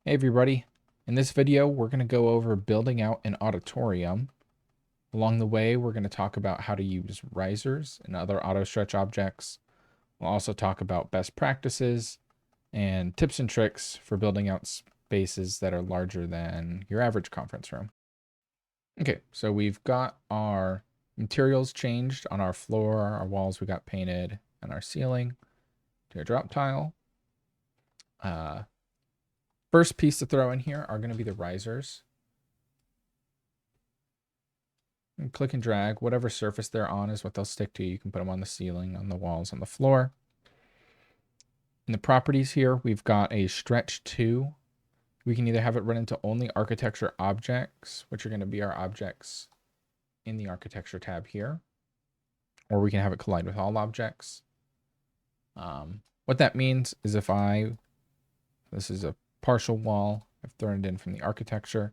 Hey everybody, in this video we're going to go over building out an auditorium. Along the way we're going to talk about how to use risers and other auto stretch objects. We'll also talk about best practices and tips and tricks for building out spaces that are larger than your average conference room. Okay, so we've got our materials changed on our floor, our walls we got painted, and our ceiling to a drop tile. First piece to throw in here are going to be the risers. And click and drag. Whatever surface they're on is what they'll stick to. You can put them on the ceiling, on the walls, on the floor. In the properties here, we've got a stretch 2. We can either have it run into only architecture objects, which are going to be our objects in the architecture tab here, or we can have it collide with all objects. What that means is this is a partial wall, I've thrown it in from the architecture,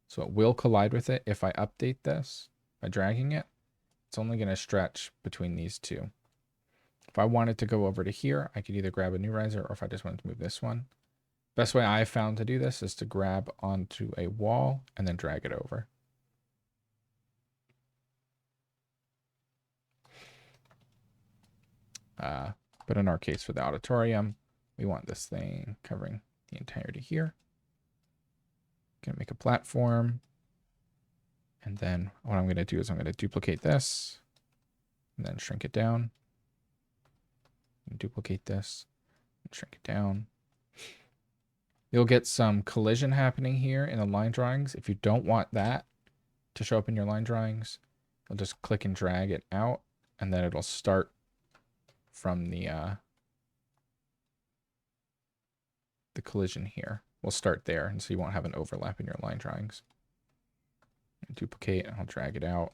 so it will collide with it if I update this by dragging it. It's only going to stretch between these two. If I wanted to go over to here, I could either grab a new riser, or if I just wanted to move this one. Best way I've found to do this is to grab onto a wall and then drag it over. But in our case for the auditorium, we want this thing covering the entirety here. Gonna make a platform. And then what I'm going to do is I'm going to duplicate this and then shrink it down. And duplicate this and shrink it down. You'll get some collision happening here in the line drawings. If you don't want that to show up in your line drawings, you'll just click and drag it out, and then it'll start from the collision here. We'll start there, and so you won't have an overlap in your line drawings. Duplicate, and I'll drag it out,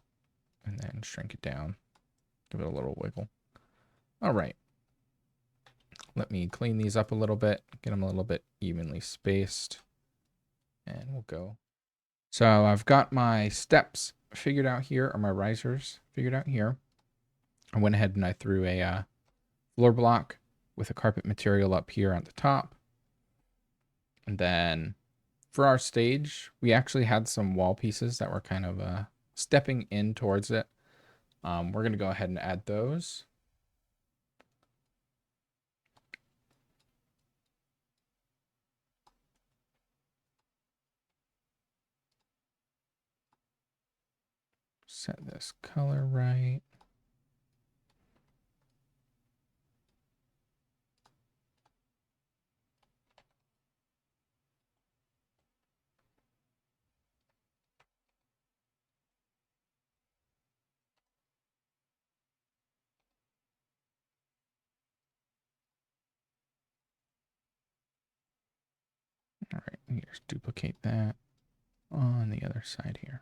and then shrink it down. Give it a little wiggle. All right. Let me clean these up a little bit, get them a little bit evenly spaced, and we'll go. So I've got my steps figured out here, or my risers figured out here. I went ahead and I threw a floor block with a carpet material up here on the top. And then for our stage, we actually had some wall pieces that were kind of stepping in towards it. We're going to go ahead and add those. Set this color right. All right, let me just duplicate that on the other side here.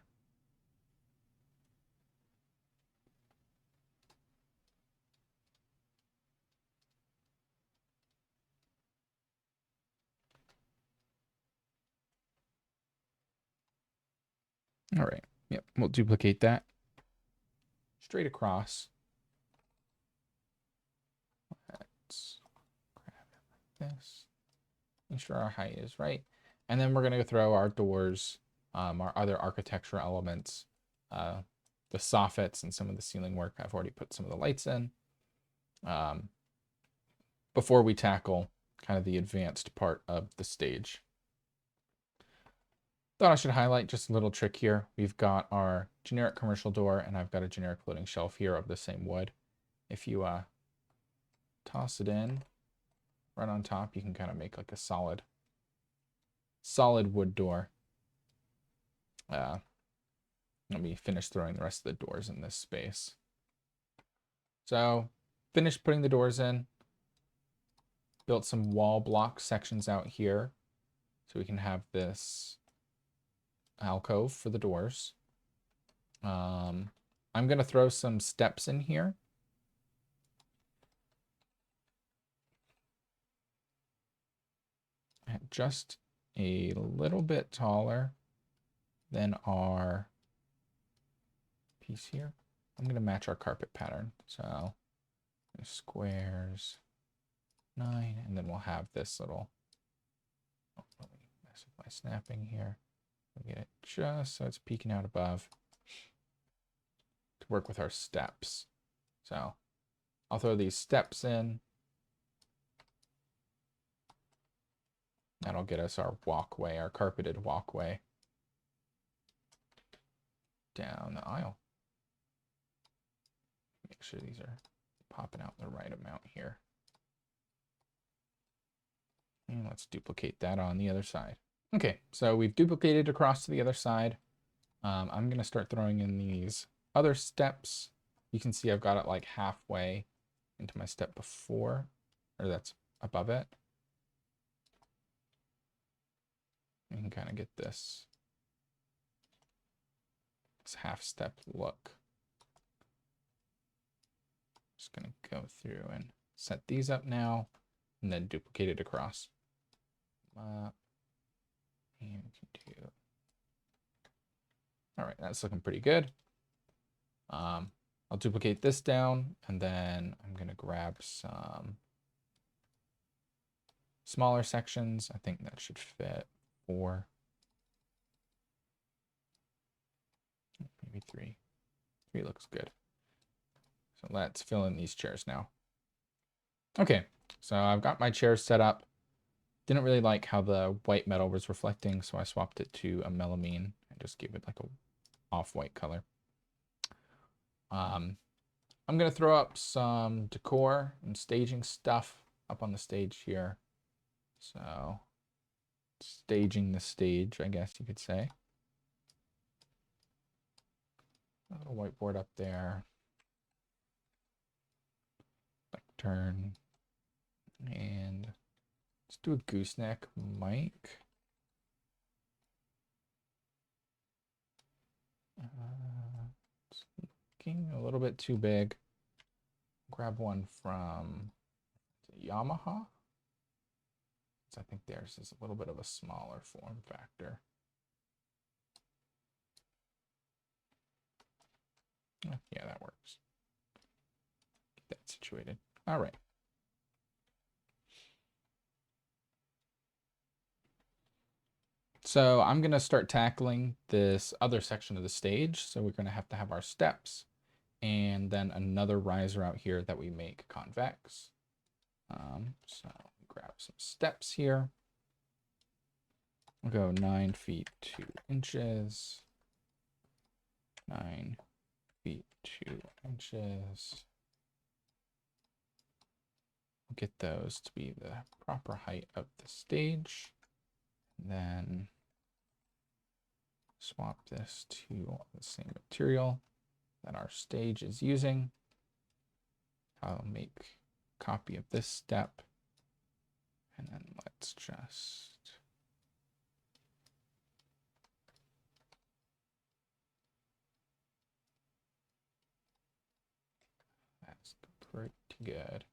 All right, yep, we'll duplicate that straight across. Let's grab it like this. Make sure our height is right. And then we're going to throw our doors, our other architectural elements, the soffits and some of the ceiling work. I've already put some of the lights in. Before we tackle kind of the advanced part of the stage. Thought I should highlight just a little trick here. We've got our generic commercial door, and I've got a generic floating shelf here of the same wood. If you toss it in right on top, you can kind of make like a solid wood door. Let me finish throwing the rest of the doors in this space. So finished putting the doors in. Built some wall block sections out here so we can have this alcove for the doors. I'm going to throw some steps in here. Just a little bit taller than our piece here. I'm going to match our carpet pattern. So squares 9, and then we'll have this little, oh, let me mess snapping here. We'll get it just so it's peeking out above to work with our steps. So I'll throw these steps in. That'll get us our walkway, our carpeted walkway down the aisle. Make sure these are popping out the right amount here. And let's duplicate that on the other side. Okay, so we've duplicated across to the other side. I'm going to start throwing in these other steps. You can see I've got it like halfway into my step before, or that's above it. You can kind of get this half step look. Just going to go through and set these up now and then duplicate it across. And we can do, all right, that's looking pretty good. I'll duplicate this down and then I'm going to grab some smaller sections. I think that should fit 4, maybe 3. 3 looks good. So let's fill in these chairs now. Okay, so I've got my chairs set up. Didn't really like how the white metal was reflecting, so I swapped it to a melamine and just gave it like a off-white color. I'm going to throw up some decor and staging stuff up on the stage here. So staging the stage, I guess you could say. A little whiteboard up there. Lectern. And let's do a gooseneck mic. It's looking a little bit too big. Grab one from Yamaha. I think theirs is a little bit of a smaller form factor. Yeah, that works. Get that situated. All right. So I'm going to start tackling this other section of the stage. So we're going to have our steps and then another riser out here that we make convex. So grab some steps here. We'll go 9 feet 2 inches. 9 feet 2 inches. We'll get those to be the proper height of the stage. Then swap this to the same material that our stage is using. I'll make a copy of this step. And then let's just that's pretty good.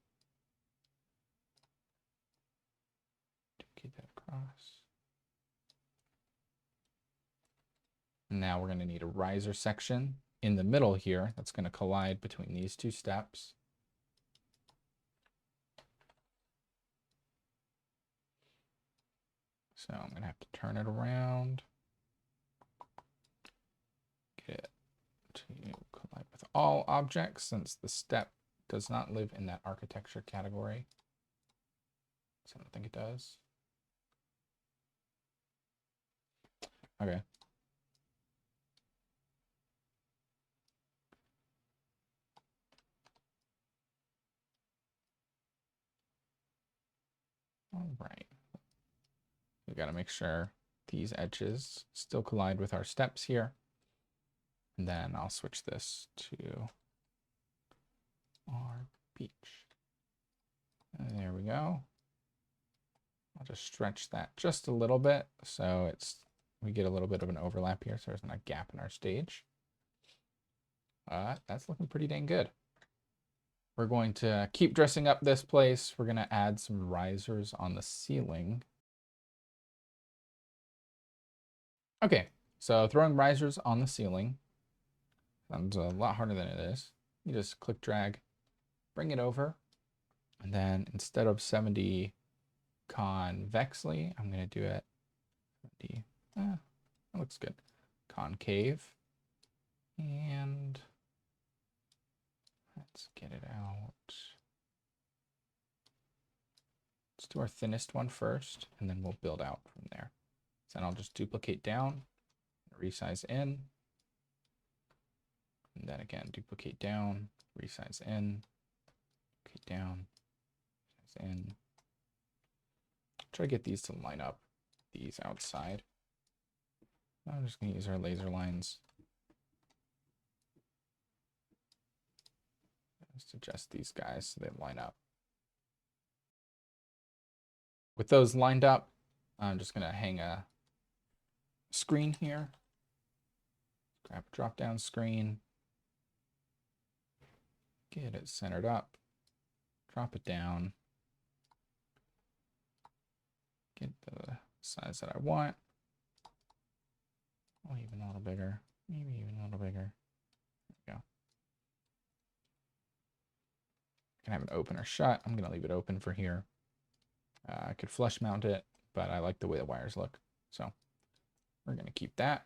Get that across. Now we're going to need a riser section in the middle here that's going to collide between these two steps. So I'm going to have to turn it around. Get it to collide with all objects since the step does not live in that architecture category. So I don't think it does. Okay. All right. We got to make sure these edges still collide with our steps here. And then I'll switch this to our beach. And there we go. I'll just stretch that just a little bit so we get a little bit of an overlap here so there's not a gap in our stage. That's looking pretty dang good. We're going to keep dressing up this place. We're going to add some risers on the ceiling. Okay, so throwing risers on the ceiling sounds a lot harder than it is. You just click drag, bring it over, and then instead of 70 convexly, I'm going to do it That looks good. Concave. And let's get it out. Let's do our thinnest one first, and then we'll build out from there. So then I'll just duplicate down, resize in, and then again, duplicate down, resize in, duplicate down, resize in. Try to get these to line up, these outside. I'm just going to use our laser lines. Just adjust these guys so they line up. With those lined up, I'm just going to hang a screen here. Grab a drop-down screen. Get it centered up. Drop it down. Get the size that I want. Oh, even a little bigger. Maybe even a little bigger. There we go. I can have it open or shut. I'm going to leave it open for here. I could flush mount it, but I like the way the wires look. So we're going to keep that.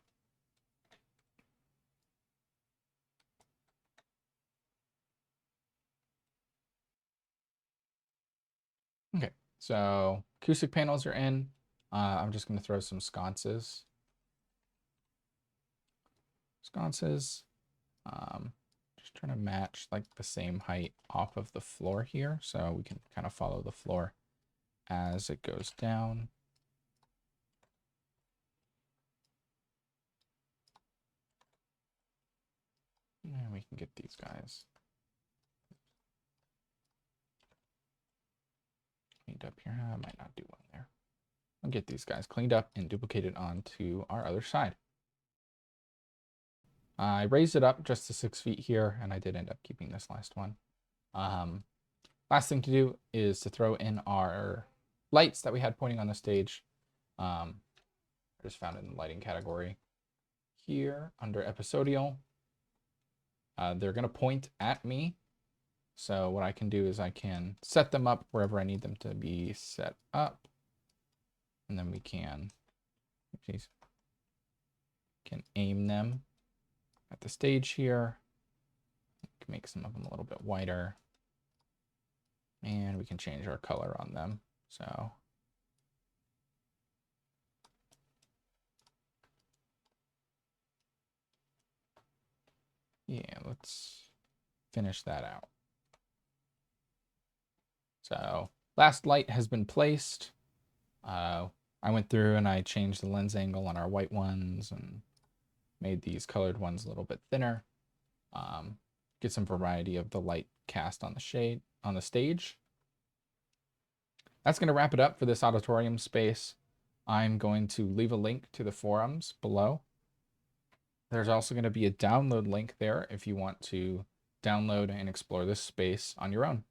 Okay, so acoustic panels are in. I'm just going to throw some sconces. Just trying to match like the same height off of the floor here, so we can kind of follow the floor as it goes down. And we can get these guys cleaned up here. I might not do one there. I'll get these guys cleaned up and duplicated onto our other side. I raised it up just to 6 feet here, and I did end up keeping this last one. Last thing to do is to throw in our lights that we had pointing on the stage. I just found it in the lighting category here under episodial. They're going to point at me. So what I can do is I can set them up wherever I need them to be set up. And then we can aim them at the stage here. We can make some of them a little bit wider. And we can change our color on them. So yeah, let's finish that out. So last light has been placed. I went through and I changed the lens angle on our white ones and made these colored ones a little bit thinner. Get some variety of the light cast on the stage. That's going to wrap it up for this auditorium space. I'm going to leave a link to the forums below. There's also going to be a download link there if you want to download and explore this space on your own.